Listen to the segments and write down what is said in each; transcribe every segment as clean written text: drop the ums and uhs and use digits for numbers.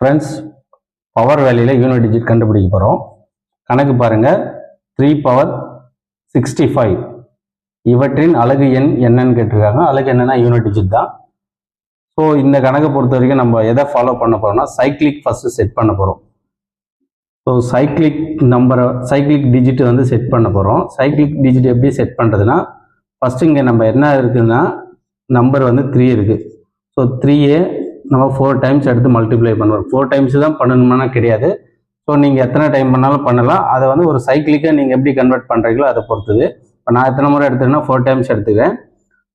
Friends, power வேல்யூல unit digit கண்டுபிடிக்க போகிறோம். கணக்கு பாருங்க. 3 பவர் 65 இவற்றின் அலகு எண் என்னன்னு கேட்டிருக்காங்க. அலகு என்னன்னா யூனிட் டிஜிட் தான். ஸோ இந்த கணக்கை பொறுத்த வரைக்கும் நம்ம எதை ஃபாலோ பண்ண போறோம்னா சைக்கிளிக் ஃபர்ஸ்ட் செட் பண்ண போகிறோம். ஸோ சைக்கிளிக் டிஜிட் வந்து செட் பண்ண போகிறோம். சைக்கிளிக் டிஜிட் எப்படி செட் பண்ணுறதுன்னா, ஃபஸ்ட்டு இங்கே நம்ம என்ன இருக்குதுன்னா நம்பர் வந்து 3 இருக்குது. ஸோ 3 நம்ம 4 டைம்ஸ் எடுத்து மல்டிப்ளை பண்ணுவோம். 4 டைம்ஸ் தான் பண்ணணும்னா கிடையாது. ஸோ நீங்கள் எத்தனை டைம் பண்ணாலும் பண்ணலாம். அதை வந்து ஒரு சைக்கிளிக்காக நீங்கள் எப்படி கன்வெர்ட் பண்ணுறீங்களோ அதை பொறுத்தது. இப்போ நான் எத்தனை முறை எடுத்துக்கிறேன்னா 4 டைம்ஸ் எடுத்துக்கிறேன்.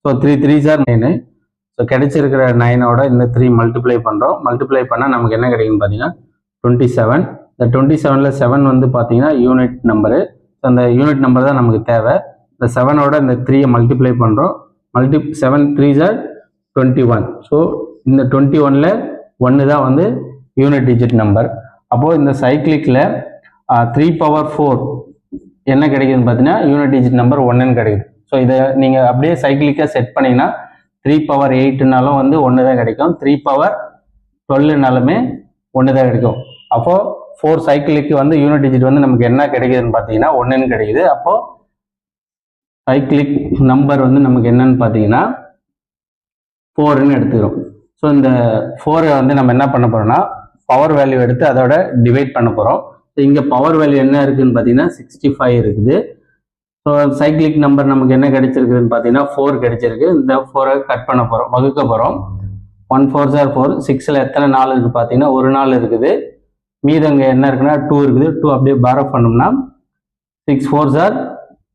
So 3 3s are 9. ஸோ கிடைச்சிருக்கிற 9ஓட இந்த 3 மல்டிப்ளை பண்ணுறோம். மல்டிப்ளை பண்ணால் நமக்கு என்ன கிடைக்குன்னு பார்த்தீங்கன்னா 27. இந்த 27ல் 7 வந்து பார்த்தீங்கன்னா யூனிட் நம்பரு. ஸோ அந்த யூனிட் நம்பர் தான் நமக்கு தேவை. இந்த 7ஓட இந்த 3 மல்டிப்ளை பண்ணுறோம். 7 3s are 21. ஸோ இந்த 21ல் 1 தான் வந்து யூனிட் டிஜிட் நம்பர். அப்போது இந்த சைக்கிளிக்கில் 3 பவர் 4 என்ன கிடைக்குதுன்னு பார்த்தீங்கன்னா யூனிட் டிஜிட் நம்பர் 1ன்னு கிடைக்குது. ஸோ இதை நீங்கள் அப்படியே சைக்கிளிக்காக செட் பண்ணிங்கன்னா 3 பவர் 8னாலும் வந்து 1 தான் கிடைக்கும். 3 பவர் 12னாலுமே 1 தான் கிடைக்கும். அப்போது 4 சைக்கிளுக்கு வந்து யூனிட் டிஜிட் வந்து நமக்கு என்ன கிடைக்குதுன்னு பார்த்தீங்கன்னா 1ன்னு கிடைக்குது. அப்போது சைக்கிளிக் நம்பர் வந்து நமக்கு என்னன்னு பார்த்தீங்கன்னா 4ன்னு எடுத்துக்கிறோம். ஸோ இந்த 4 வந்து நம்ம என்ன பண்ண போகிறோம்னா பவர் வேல்யூ எடுத்து அதோட டிவைட் பண்ண போகிறோம். ஸோ இங்கே பவர் வேல்யூ என்ன இருக்குதுன்னு பார்த்தீங்கன்னா 65 இருக்குது. ஸோ சைக்கிளிக் நம்பர் நமக்கு என்ன கிடைச்சிருக்குதுன்னு பார்த்தீங்கன்னா 4 கிடைச்சிருக்கு. இந்த 4 கட் பண்ண போகிறோம், வகுக்க போகிறோம். 1 4s are 4. 6ல் எத்தனை நாள் இருக்குது பார்த்தீங்கன்னா ஒரு நாள் இருக்குது. மீதம் இங்கே என்ன இருக்குன்னா 2 இருக்குது. 2 அப்படியே பாரோ பண்ணோம்னா 6 4s are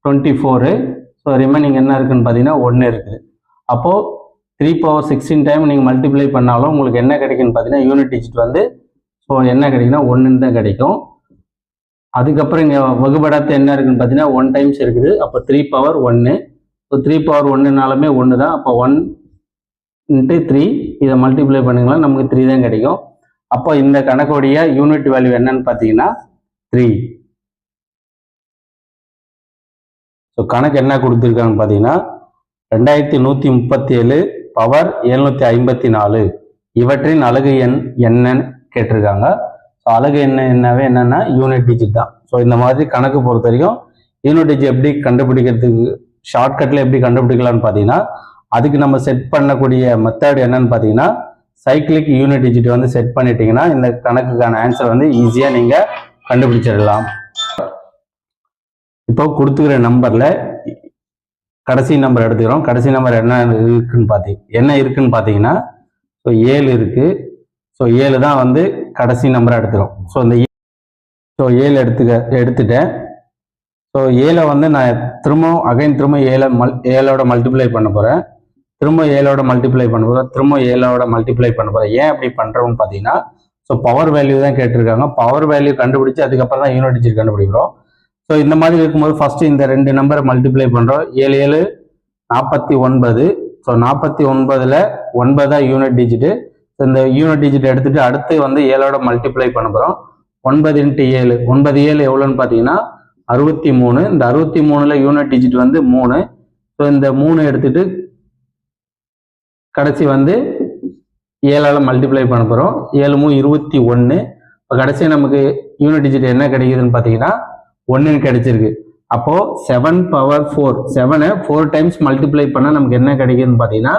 24. ஸோ ரிமைனிங் என்ன இருக்குன்னு பார்த்தீங்கன்னா 1 இருக்குது. அப்போது 3 பவர் 16 டைம் நீங்கள் மல்டிப்ளை பண்ணாலும் உங்களுக்கு என்ன கிடைக்குன்னு பார்த்தீங்கன்னா யூனிட் டிஜிட் வந்து ஸோ என்ன கிடைக்குன்னா 1ன்னு தான் கிடைக்கும். அதுக்கப்புறம் இங்கே வகுபடாத்து என்ன இருக்குன்னு பார்த்தீங்கன்னா 1 டைம்ஸ் இருக்குது. அப்போ 3 பவர் 1. ஸோ 3 பவர் 1னாலுமே 1 தான். அப்போ 1 × 3 இதை மல்டிப்ளை பண்ணிங்கன்னா நமக்கு 3 தான் கிடைக்கும். அப்போ இந்த கணக்குடைய யூனிட் வேல்யூ என்னன்னு பார்த்தீங்கன்னா 3. ஸோ கணக்கு என்ன கொடுத்துருக்காங்கன்னு பார்த்தீங்கன்னா 2137 பவர் 754 இவற்றின் அலகு எண் என்னன்னு கேட்டிருக்காங்க. ஸோ அலகு என்னவே என்னன்னா யூனிட் டிஜிட் தான். ஸோ இந்த மாதிரி கணக்கு பொறுத்த வரைக்கும் யூனிட் டிஜிட் எப்படி கண்டுபிடிக்கிறதுக்கு ஷார்ட்கட்டில் எப்படி கண்டுபிடிக்கலாம்னு பார்த்தீங்கன்னா அதுக்கு நம்ம செட் பண்ணக்கூடிய மெத்தட் என்னன்னு பார்த்தீங்கன்னா சைக்கிளிக் யூனிட் டிஜிட் வந்து செட் பண்ணிட்டீங்கன்னா இந்த கணக்குக்கான ஆன்சர் வந்து ஈஸியாக நீங்கள் கண்டுபிடிச்சிடலாம். இப்போ கொடுத்துக்கிற நம்பரில் கடைசி நம்பர் எடுத்துக்கிறோம். கடைசி நம்பர் என்ன இருக்குன்னு பார்த்தீங்கன்னா ஸோ 7 இருக்குது. ஸோ 7 தான் வந்து கடைசி நம்பரை எடுத்துக்கிறோம். ஸோ இந்த 7 எடுத்துட்டேன். ஸோ 7 வந்து நான் திரும்ப 7ஓட மல்டிப்ளை பண்ண போகிறேன். திரும்ப 7ஓட மல்டிப்ளை பண்ண போகிறேன். திரும்ப 7ஓட மல்டிப்ளை பண்ண போகிறேன். ஏன் அப்படி பண்ணுறோம்னு பார்த்தீங்கன்னா ஸோ பவர் வேல்யூ தான் கேட்டிருக்காங்க. பவர் வேல்யூ கண்டுபிடிச்சி அதுக்கப்புறம் தான் யூனிட் டிஜிட் கண்டுபிடிக்கிறோம். ஸோ இந்த மாதிரி இருக்கும்போது ஃபஸ்ட்டு இந்த 2 நம்பரை மல்டிப்ளை பண்ணுறோம். 7 7 49. ஸோ 49ல் 9 தான் யூனிட் டிஜிட்டு. ஸோ இந்த யூனிட் டிஜிட் எடுத்துகிட்டு அடுத்து வந்து 7ஓட மல்டிப்ளை பண்ண போகிறோம். 9 × 7 9 7 எவ்வளோன்னு பார்த்தீங்கன்னா 63. இந்த 63ல் யூனிட் டிஜிட் வந்து 3. ஸோ இந்த 3 எடுத்துகிட்டு கடைசி வந்து 7ஆல் மல்டிப்ளை பண்ண போகிறோம். 7 3 21. இப்போ கடைசி நமக்கு யூனிட் டிஜிட் என்ன கிடைக்குதுன்னு பார்த்தீங்கன்னா 1ன்னு கிடைச்சிருக்கு. அப்போது 7 பவர் 4 7 4 டைம்ஸ் மல்டிப்ளை பண்ணால் நமக்கு என்ன கிடைக்குதுன்னு பார்த்தீங்கன்னா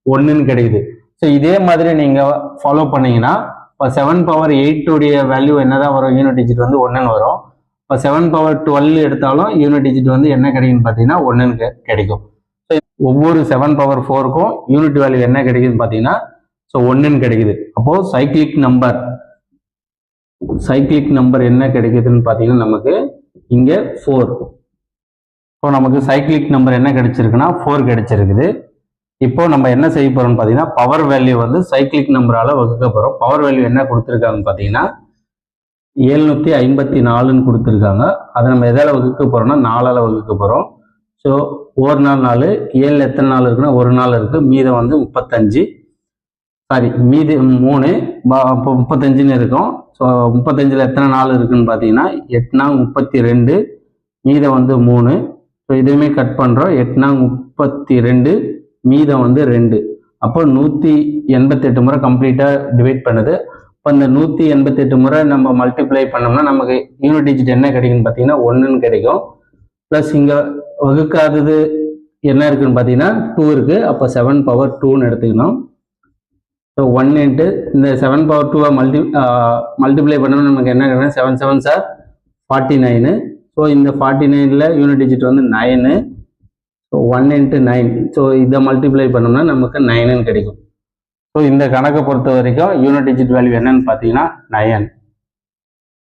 1ன்னு கிடைக்குது. ஸோ இதே மாதிரி நீங்கள் ஃபாலோ பண்ணீங்கன்னா இப்போ 7 பவர் 8 உடைய வேல்யூ என்ன தான் வரும், யூனிட் டிஜிட் வந்து 1ன்னு வரும். இப்போ 7 பவர் 12 எடுத்தாலும் யூனிட் டிஜிட் வந்து என்ன கிடைக்குன்னு பார்த்தீங்கன்னா 1ன்னு கிடைக்கும். ஸோ ஒவ்வொரு 7 பவர் 4க்கும் யூனிட் வேல்யூ என்ன கிடைக்குதுன்னு பார்த்தீங்கன்னா ஸோ 1ன்னு கிடைக்குது. அப்போது சைக்கிளிக் நம்பர் என்ன கிடைக்குதுன்னு பார்த்தீங்கன்னா நமக்கு இங்கே 4. ஸோ நமக்கு சைக்கிளிக் நம்பர் என்ன கிடைச்சிருக்குன்னா 4 கிடைச்சிருக்குது. இப்போ நம்ம என்ன செய்ய போறோம்னு பார்த்தீங்கன்னா பவர் வேல்யூ வந்து சைக்கிளிக் நம்பரால் வகுக்க போகிறோம். பவர் வேல்யூ என்ன கொடுத்துருக்காங்கன்னு பார்த்தீங்கன்னா 754ன்னு கொடுத்துருக்காங்க. அதை நம்ம எதால் வகுக்க போகிறோம்னா 4ஆல் வகுக்க போகிறோம். ஸோ ஒரு நாள் 7 எத்தனை நாள் இருக்குன்னா ஒரு நாள் இருக்குது. மீதம் வந்து 35. மீதி 3. இப்போ 35ன்னு இருக்கும். ஸோ 35ல் எத்தனை நாள் இருக்குன்னு பார்த்தீங்கன்னா 8 நாள் 32. மீதம் வந்து 3. ஸோ இதையுமே கட் பண்ணுறோம். 8 நாள் 32. மீதம் வந்து 2. அப்போ 188 முறை கம்ப்ளீட்டாக டிவைட் பண்ணுது. இப்போ இந்த 188 முறை நம்ம மல்டிப்ளை பண்ணோம்னா நமக்கு யூனிட் டிஜிட் என்ன கிடைக்குன்னு பார்த்தீங்கன்னா 1ன்னு கிடைக்கும். ப்ளஸ் இங்கே வகுக்காதது என்ன இருக்குன்னு பார்த்தீங்கன்னா 2 இருக்குது. அப்போ 7 பவர் 2ன்னு எடுத்துக்கணும். ஸோ 1 இன்ட்டு இந்த 7 பவர் 2 மல்டிப்ளை பண்ணோம்னா நமக்கு என்ன கிடைக்கும்? 7 7s are 49. ஸோ இந்த 49ல் யூனிட் டிஜிட் வந்து 9. So 1 into 9. ஸோ இதை மல்டிப்ளை பண்ணோம்னா நமக்கு 9ன்னு கிடைக்கும். ஸோ இந்த கணக்கை பொறுத்த வரைக்கும் யூனிட் டிஜிட் வேல்யூ என்னன்னு பார்த்தீங்கன்னா 9.